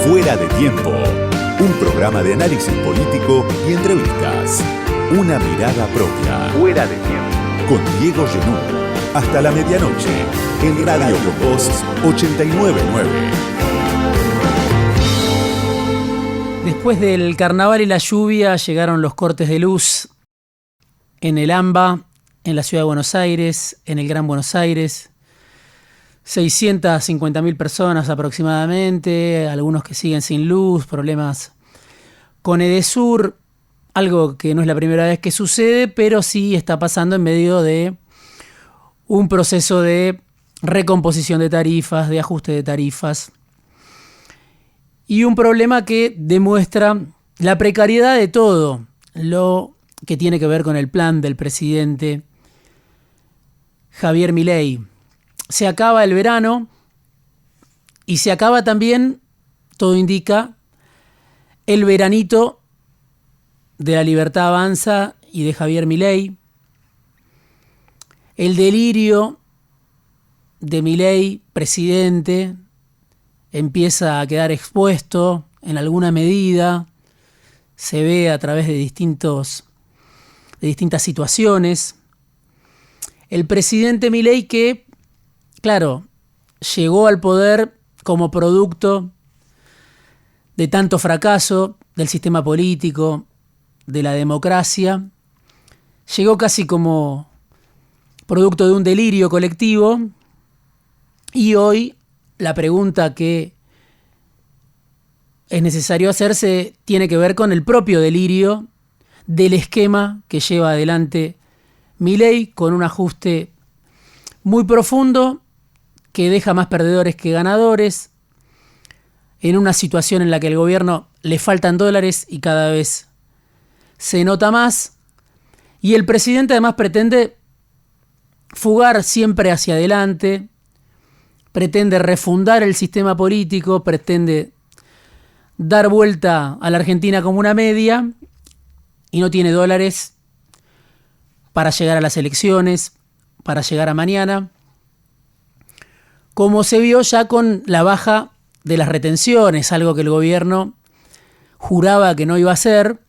Fuera de Tiempo, un programa de análisis político y entrevistas. Una mirada propia. Fuera de Tiempo. Con Diego Genú. Hasta la medianoche, en Radio Post 899. Después del carnaval y la lluvia llegaron los cortes de luz en el AMBA, en la Ciudad de Buenos Aires, en el Gran Buenos Aires. 650.000 personas aproximadamente, algunos que siguen sin luz, problemas con Edesur, algo que no es la primera vez que sucede, pero sí está pasando en medio de un proceso de recomposición de tarifas, de ajuste de tarifas, y un problema que demuestra la precariedad de todo lo que tiene que ver con el plan del presidente Javier Milei. Se acaba el verano y se acaba también, todo indica, el veranito de La Libertad Avanza y de Javier Milei. El delirio de Milei, presidente, empieza a quedar expuesto en alguna medida. Se ve a través de distintas situaciones. El presidente Milei que, claro, llegó al poder como producto de tanto fracaso del sistema político, de la democracia. Llegó casi como producto de un delirio colectivo. Y hoy la pregunta que es necesario hacerse tiene que ver con el propio delirio del esquema que lleva adelante Milei, con un ajuste muy profundo que deja más perdedores que ganadores, en una situación en la que al gobierno le faltan dólares y cada vez se nota más, y el presidente además pretende fugar siempre hacia adelante, pretende refundar el sistema político, pretende dar vuelta a la Argentina como una media, y no tiene dólares para llegar a las elecciones, para llegar a mañana, como se vio ya con la baja de las retenciones, algo que el gobierno juraba que no iba a hacer.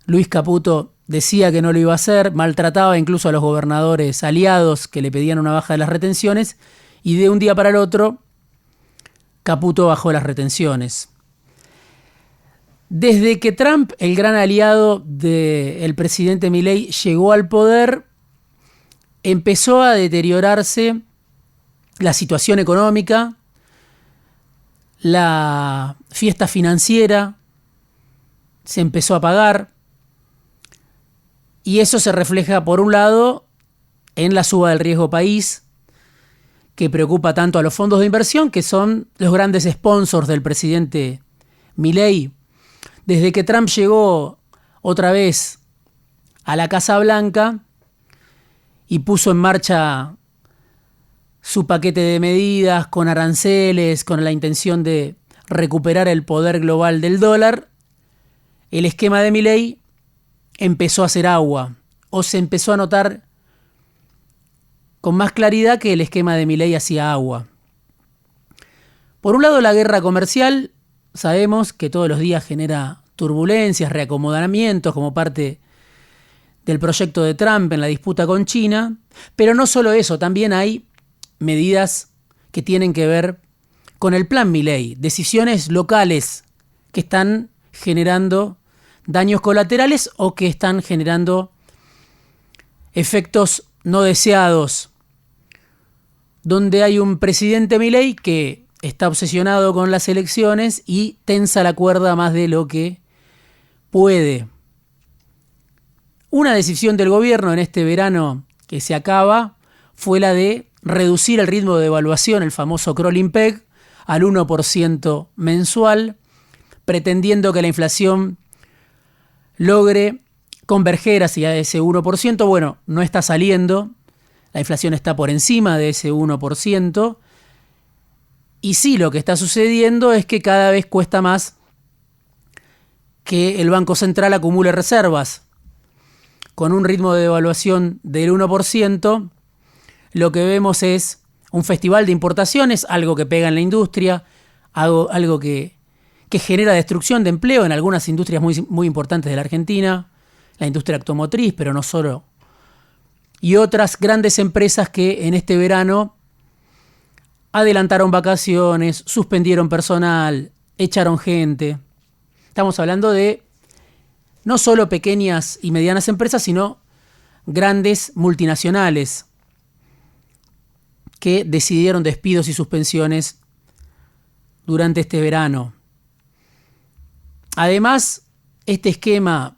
Luis Caputo decía que no lo iba a hacer, maltrataba incluso a los gobernadores aliados que le pedían una baja de las retenciones, y de un día para el otro Caputo bajó las retenciones. Desde que Trump, el gran aliado del presidente Milei, llegó al poder, empezó a deteriorarse la situación económica, la fiesta financiera se empezó a pagar, y eso se refleja, por un lado, en la suba del riesgo país, que preocupa tanto a los fondos de inversión, que son los grandes sponsors del presidente Milei. Desde que Trump llegó otra vez a la Casa Blanca y puso en marcha su paquete de medidas con aranceles, con la intención de recuperar el poder global del dólar, el esquema de Milei empezó a hacer agua, o se empezó a notar con más claridad que el esquema de Milei hacía agua. Por un lado, la guerra comercial, sabemos que todos los días genera turbulencias, reacomodamientos como parte del proyecto de Trump en la disputa con China, pero no solo eso, también hay medidas que tienen que ver con el plan Milei, decisiones locales que están generando daños colaterales o que están generando efectos no deseados, donde hay un presidente Milei que está obsesionado con las elecciones y tensa la cuerda más de lo que puede. Una decisión del gobierno en este verano que se acaba fue la de reducir el ritmo de devaluación, el famoso crawling peg, al 1% mensual, pretendiendo que la inflación logre converger hacia ese 1%. Bueno, no está saliendo, la inflación está por encima de ese 1%, y sí, lo que está sucediendo es que cada vez cuesta más que el Banco Central acumule reservas. Con un ritmo de devaluación del 1%, lo que vemos es un festival de importaciones, algo que pega en la industria, algo que genera destrucción de empleo en algunas industrias muy, muy importantes de la Argentina, la industria automotriz, pero no solo, y otras grandes empresas que en este verano adelantaron vacaciones, suspendieron personal, echaron gente. Estamos hablando de no solo pequeñas y medianas empresas, sino grandes multinacionales que decidieron despidos y suspensiones durante este verano. Además, este esquema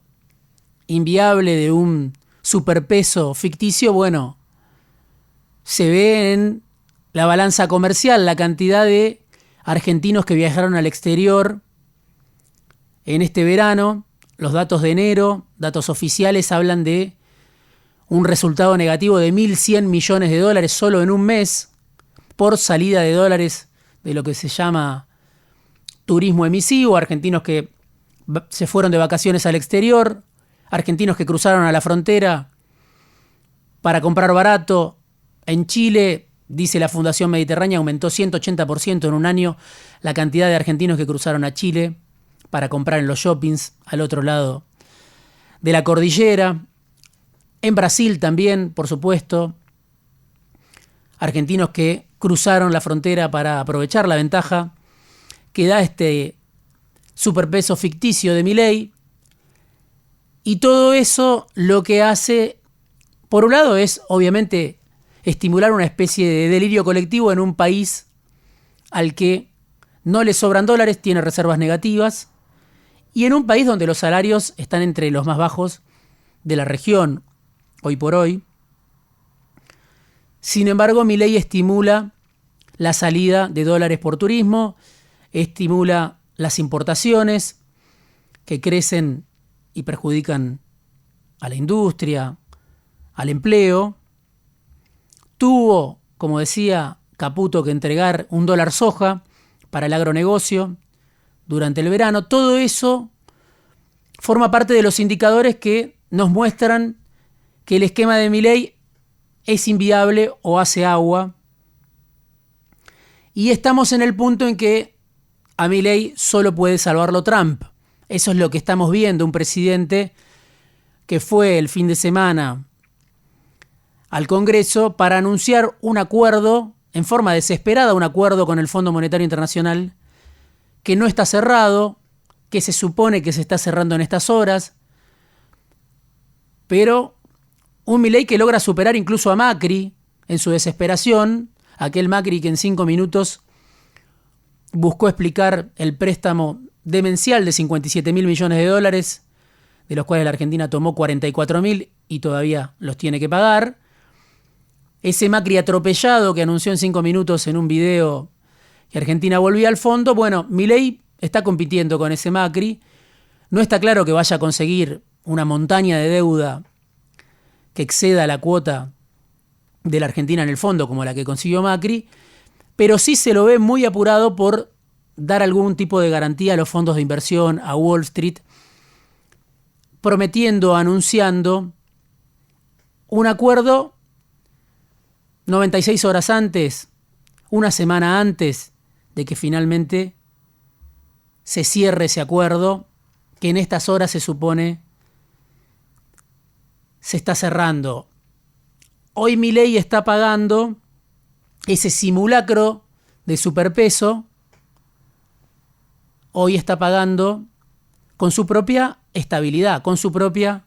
inviable de un superpeso ficticio, bueno, se ve en la balanza comercial, la cantidad de argentinos que viajaron al exterior en este verano. Los datos de enero, datos oficiales, hablan de un resultado negativo de 1.100 millones de dólares solo en un mes por salida de dólares de lo que se llama turismo emisivo, argentinos que se fueron de vacaciones al exterior, argentinos que cruzaron a la frontera para comprar barato. En Chile, dice la Fundación Mediterránea, aumentó 180% en un año la cantidad de argentinos que cruzaron a Chile para comprar en los shoppings al otro lado de la cordillera. En Brasil también, por supuesto, argentinos que cruzaron la frontera para aprovechar la ventaja que da este superpeso ficticio de Milei. Y todo eso lo que hace, por un lado, es obviamente estimular una especie de delirio colectivo en un país al que no le sobran dólares, tiene reservas negativas, y en un país donde los salarios están entre los más bajos de la región, hoy por hoy. Sin embargo, Milei estimula la salida de dólares por turismo, estimula las importaciones que crecen y perjudican a la industria, al empleo. Tuvo, como decía Caputo, que entregar $1 soja para el agronegocio durante el verano. Todo eso forma parte de los indicadores que nos muestran que el esquema de Milei es inviable o hace agua. Y estamos en el punto en que a Milei solo puede salvarlo Trump. Eso es lo que estamos viendo, un presidente que fue el fin de semana al Congreso para anunciar un acuerdo, en forma desesperada, un acuerdo con el Fondo Monetario Internacional, que no está cerrado, que se supone que se está cerrando en estas horas, pero un Milei que logra superar incluso a Macri en su desesperación, aquel Macri que en 5 minutos buscó explicar el préstamo demencial de 57.000 millones de dólares, de los cuales la Argentina tomó 44.000 y todavía los tiene que pagar. Ese Macri atropellado que anunció en 5 minutos en un video que Argentina volvía al fondo. Bueno, Milei está compitiendo con ese Macri. No está claro que vaya a conseguir una montaña de deuda que exceda la cuota de la Argentina en el fondo, como la que consiguió Macri, pero sí se lo ve muy apurado por dar algún tipo de garantía a los fondos de inversión, a Wall Street, prometiendo, anunciando un acuerdo 96 horas antes, una semana antes de que finalmente se cierre ese acuerdo, que en estas horas se supone se está cerrando. Hoy Milei está pagando ese simulacro de superpeso, hoy está pagando con su propia estabilidad, con su propia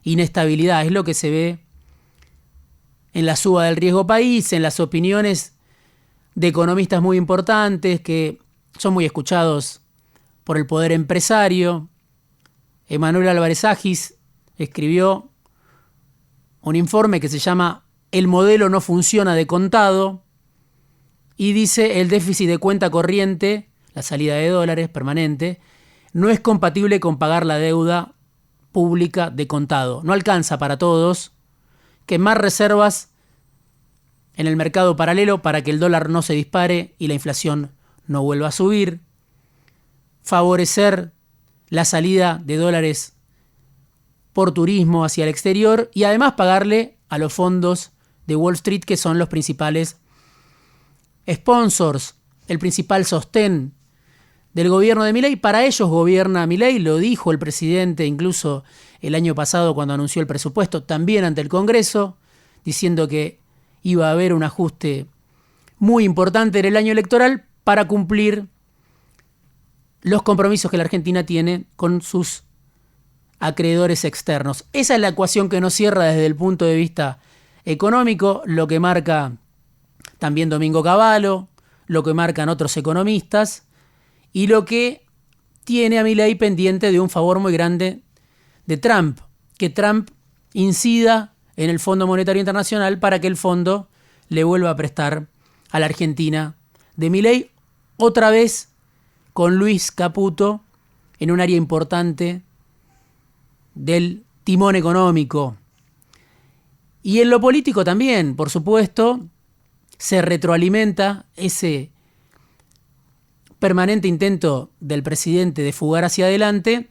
inestabilidad. Es lo que se ve en la suba del riesgo país, en las opiniones de economistas muy importantes que son muy escuchados por el poder empresario. Emanuel Álvarez Agis escribió un informe que se llama El modelo no funciona de contado y dice: el déficit de cuenta corriente, la salida de dólares permanente, no es compatible con pagar la deuda pública de contado. No alcanza para todos. Que más reservas en el mercado paralelo para que el dólar no se dispare y la inflación no vuelva a subir. Favorecer la salida de dólares por turismo hacia el exterior y además pagarle a los fondos de Wall Street, que son los principales sponsors, el principal sostén del gobierno de Milei. Para ellos gobierna Milei, lo dijo el presidente incluso el año pasado cuando anunció el presupuesto, también ante el Congreso, diciendo que iba a haber un ajuste muy importante en el año electoral para cumplir los compromisos que la Argentina tiene con sus acreedores externos. Esa es la ecuación que nos cierra desde el punto de vista económico, lo que marca también Domingo Cavallo, lo que marcan otros economistas y lo que tiene a Milei pendiente de un favor muy grande de Trump, que Trump incida en el Fondo Monetario Internacional para que el fondo le vuelva a prestar a la Argentina de Milei, otra vez con Luis Caputo en un área importante del timón económico. Y en lo político también, por supuesto, se retroalimenta ese permanente intento del presidente de fugar hacia adelante,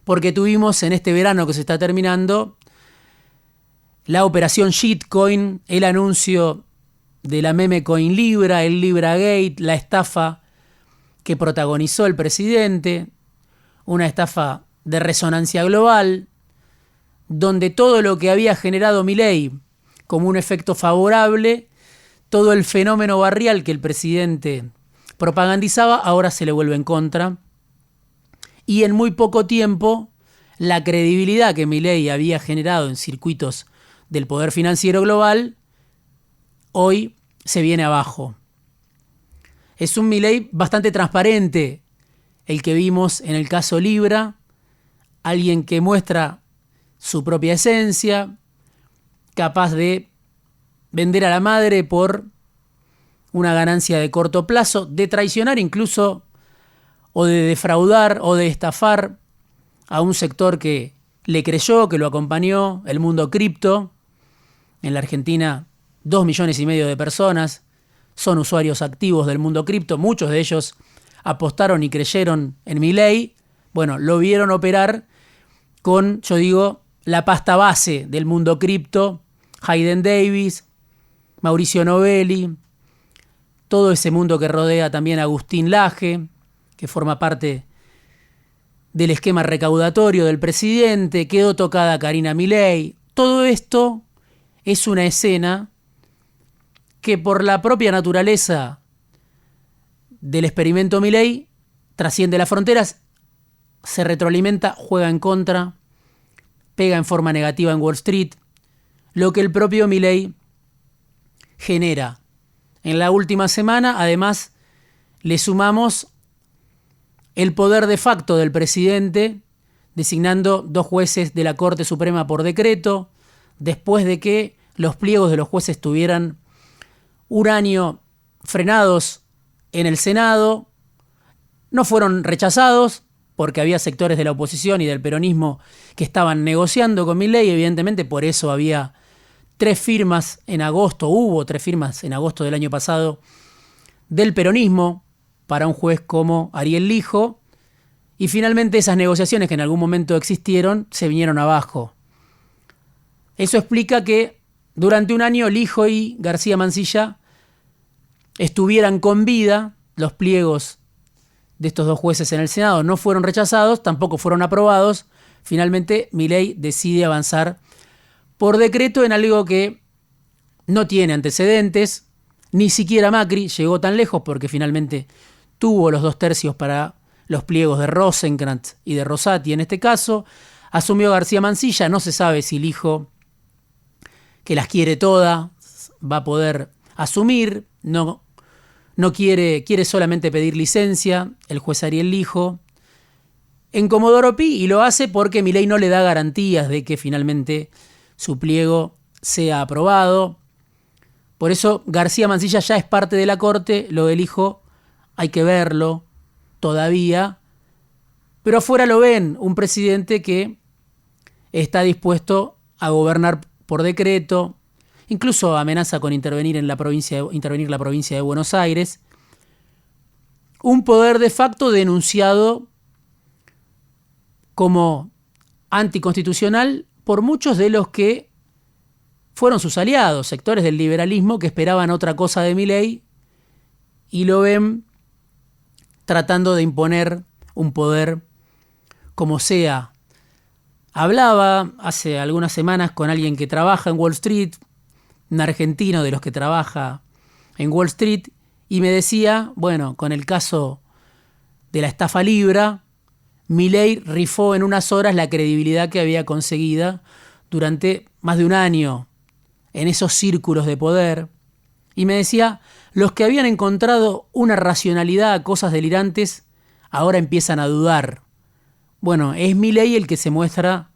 porque tuvimos en este verano que se está terminando la operación Shitcoin, el anuncio de la meme coin Libra, el Libra Gate, la estafa que protagonizó el presidente, una estafa de resonancia global, donde todo lo que había generado Milei como un efecto favorable, todo el fenómeno barrial que el presidente propagandizaba, ahora se le vuelve en contra. Y en muy poco tiempo, la credibilidad que Milei había generado en circuitos del poder financiero global, hoy se viene abajo. Es un Milei bastante transparente el que vimos en el caso Libra, alguien que muestra su propia esencia, capaz de vender a la madre por una ganancia de corto plazo, de traicionar incluso, o de defraudar, o de estafar a un sector que le creyó, que lo acompañó, el mundo cripto. En la Argentina, 2,5 millones de personas son usuarios activos del mundo cripto, muchos de ellos apostaron y creyeron en Milei. Bueno, lo vieron operar con, yo digo, la pasta base del mundo cripto, Hayden Davis, Mauricio Novelli, todo ese mundo que rodea también a Agustín Laje, que forma parte del esquema recaudatorio del presidente, quedó tocada Karina Milei. Todo esto es una escena que por la propia naturaleza del experimento Milei trasciende las fronteras, se retroalimenta, juega en contra, pega en forma negativa en Wall Street, lo que el propio Milei genera. En la última semana, además, le sumamos el poder de facto del presidente, designando 2 jueces de la Corte Suprema por decreto, después de que los pliegos de los jueces tuvieran un año frenados en el Senado. No fueron rechazados, porque había sectores de la oposición y del peronismo que estaban negociando con Milei, evidentemente por eso había 3 firmas en agosto, hubo 3 firmas en agosto del año pasado del peronismo para un juez como Ariel Lijo, y finalmente esas negociaciones que en algún momento existieron se vinieron abajo. Eso explica que durante un año Lijo y García Mansilla estuvieran con vida. Los pliegos de estos 2 jueces en el Senado no fueron rechazados, tampoco fueron aprobados. Finalmente Milei decide avanzar por decreto en algo que no tiene antecedentes. Ni siquiera Macri llegó tan lejos porque finalmente tuvo los 2/3 para los pliegos de Rosenkrantz y de Rosati en este caso. Asumió García Mansilla, no se sabe si Lijo, que las quiere todas, va a poder asumir. No quiere solamente pedir licencia el juez Ariel Lijo en Comodoro Pi, y lo hace porque Milei no le da garantías de que finalmente su pliego sea aprobado. Por eso García Mansilla ya es parte de la Corte, lo de Lijo hay que verlo todavía, pero afuera lo ven, un presidente que está dispuesto a gobernar por decreto, incluso amenaza con intervenir la provincia de Buenos Aires. Un poder de facto denunciado como anticonstitucional por muchos de los que fueron sus aliados, sectores del liberalismo que esperaban otra cosa de Milei y lo ven tratando de imponer un poder como sea. Hablaba hace algunas semanas con alguien que trabaja en Wall Street, un argentino de los que trabaja en Wall Street, y me decía, bueno, con el caso de la estafa Libra, Milei rifó en unas horas la credibilidad que había conseguido durante más de un año en esos círculos de poder. Y me decía, los que habían encontrado una racionalidad a cosas delirantes, ahora empiezan a dudar. Bueno, es Milei el que se muestra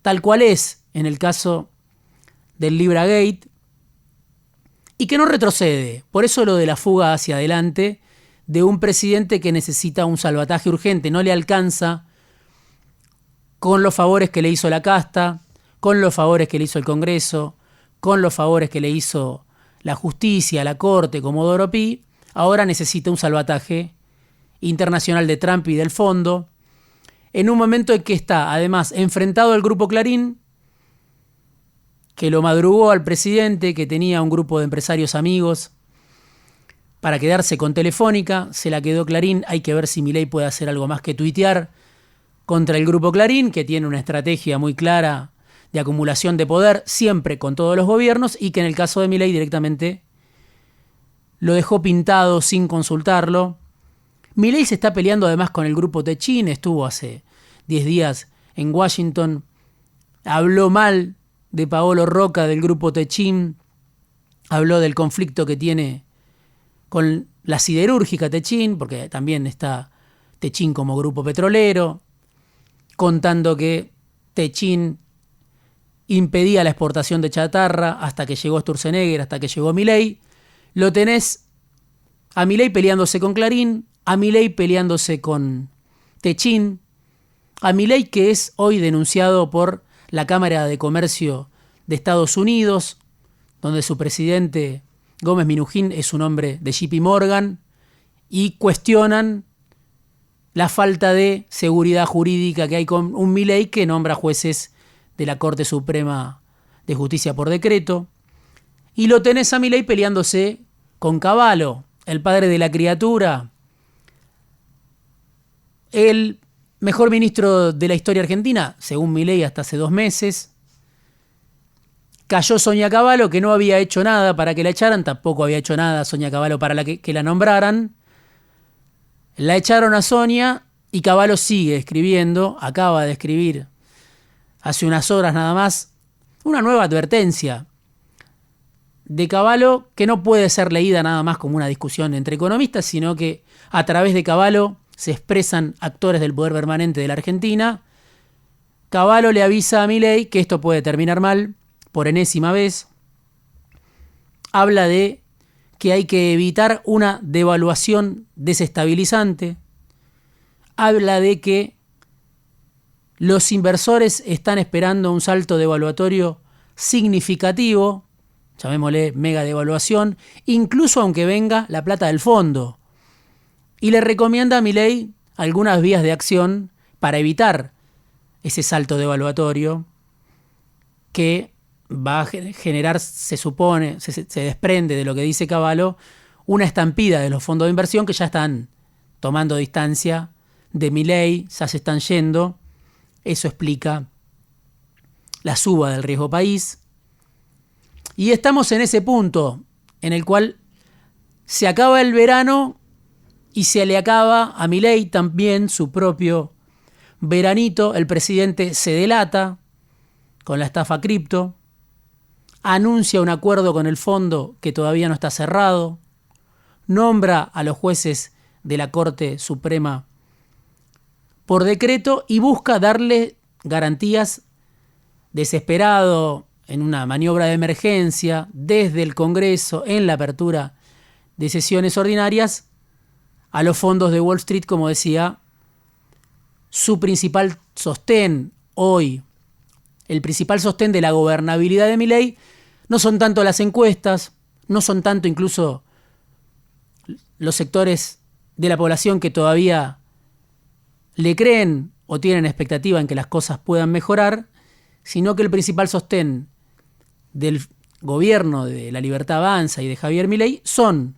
tal cual es en el caso del Libragate y que no retrocede. Por eso lo de la fuga hacia adelante de un presidente que necesita un salvataje urgente. No le alcanza con los favores que le hizo la casta, con los favores que le hizo el Congreso, con los favores que le hizo la justicia, la corte, Comodoro Pi. Ahora necesita un salvataje internacional de Trump y del fondo, en un momento en que está, además, enfrentado al Grupo Clarín, que lo madrugó al presidente, que tenía un grupo de empresarios amigos para quedarse con Telefónica, se la quedó Clarín. Hay que ver si Milei puede hacer algo más que tuitear contra el Grupo Clarín, que tiene una estrategia muy clara de acumulación de poder, siempre con todos los gobiernos, y que en el caso de Milei directamente lo dejó pintado sin consultarlo. Milei se está peleando además con el Grupo Techin, estuvo hace 10 días en Washington, habló mal de Paolo Rocca del Grupo Techin, habló del conflicto que tiene con la siderúrgica Techin, porque también está Techin como grupo petrolero, contando que Techin impedía la exportación de chatarra hasta que llegó Sturzenegger, hasta que llegó Milei. Lo tenés a Milei peleándose con Clarín, a Milei peleándose con Techin, a Milei que es hoy denunciado por la Cámara de Comercio de Estados Unidos, donde su presidente Gómez Minujín es un hombre de JP Morgan, y cuestionan la falta de seguridad jurídica que hay con un Milei que nombra jueces de la Corte Suprema de Justicia por decreto. Y lo tenés a Milei peleándose con Cavallo, el padre de la criatura, el mejor ministro de la historia argentina, según Milei hasta hace 2 meses. Cayó Sonia Cavallo, que no había hecho nada para que la echaran, tampoco había hecho nada Sonia Cavallo para que la nombraran. La echaron a Sonia y Cavallo sigue escribiendo, acaba de escribir hace unas horas nada más, una nueva advertencia de Cavallo que no puede ser leída nada más como una discusión entre economistas, sino que a través de Cavallo se expresan actores del poder permanente de la Argentina. Cavallo le avisa a Milei que esto puede terminar mal, por enésima vez. Habla de que hay que evitar una devaluación desestabilizante. Habla de que los inversores están esperando un salto devaluatorio significativo, llamémosle mega devaluación, incluso aunque venga la plata del fondo. Y le recomienda a Milei algunas vías de acción para evitar ese salto devaluatorio que va a generar, se supone, se desprende de lo que dice Cavallo, una estampida de los fondos de inversión que ya están tomando distancia de Milei, ya se están yendo. Eso explica la suba del riesgo país. Y estamos en ese punto en el cual se acaba el verano y se le acaba a Milei también su propio veranito. El presidente se delata con la estafa cripto, anuncia un acuerdo con el fondo que todavía no está cerrado, nombra a los jueces de la Corte Suprema por decreto y busca darle garantías desesperado en una maniobra de emergencia desde el Congreso en la apertura de sesiones ordinarias a los fondos de Wall Street, como decía, su principal sostén hoy, el principal sostén de la gobernabilidad de Milei, no son tanto las encuestas, no son tanto incluso los sectores de la población que todavía le creen o tienen expectativa en que las cosas puedan mejorar, sino que el principal sostén del gobierno de La Libertad Avanza y de Javier Milei son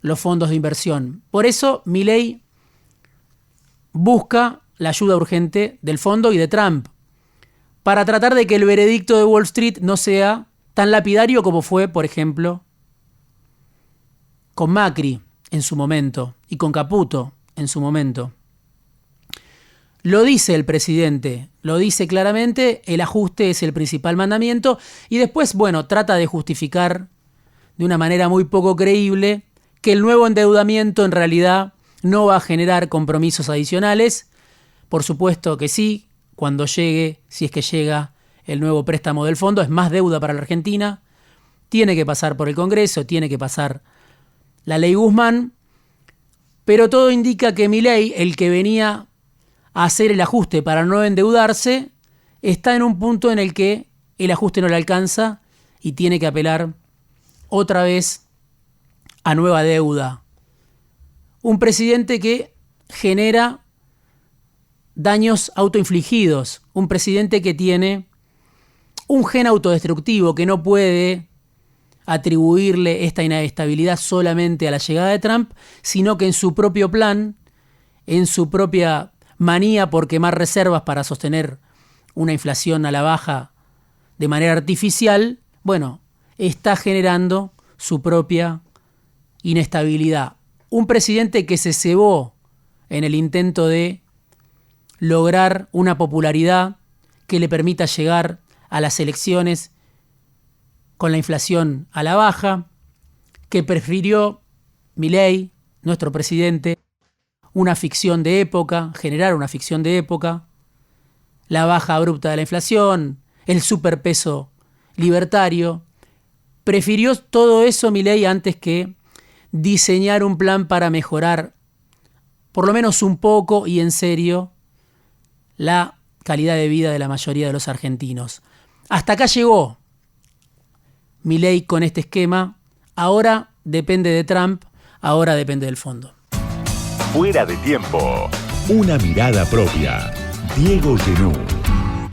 los fondos de inversión. Por eso Milei busca la ayuda urgente del fondo y de Trump, para tratar de que el veredicto de Wall Street no sea tan lapidario como fue, por ejemplo, con Macri en su momento y con Caputo en su momento. Lo dice el presidente, lo dice claramente, el ajuste es el principal mandamiento, y después, bueno, trata de justificar de una manera muy poco creíble que el nuevo endeudamiento en realidad no va a generar compromisos adicionales. Por supuesto que sí, cuando llegue, si es que llega el nuevo préstamo del fondo, es más deuda para la Argentina, tiene que pasar por el Congreso, tiene que pasar la ley Guzmán, pero todo indica que Milei, el que venía a hacer el ajuste para no endeudarse, está en un punto en el que el ajuste no le alcanza y tiene que apelar otra vez a nueva deuda. Un presidente que genera daños autoinfligidos, un presidente que tiene un gen autodestructivo, que no puede atribuirle esta inestabilidad solamente a la llegada de Trump, sino que en su propio plan, en su propia manía por quemar reservas para sostener una inflación a la baja de manera artificial, bueno, está generando su propia inestabilidad. Un presidente que se cebó en el intento de lograr una popularidad que le permita llegar a las elecciones con la inflación a la baja, que prefirió Milei, nuestro presidente, una ficción de época, generar una ficción de época, la baja abrupta de la inflación, el superpeso libertario. Prefirió todo eso Milei antes que diseñar un plan para mejorar, por lo menos un poco y en serio, la calidad de vida de la mayoría de los argentinos. Hasta acá llegó Milei con este esquema. Ahora depende de Trump, ahora depende del fondo. Fuera de tiempo. Una mirada propia. Diego Genú.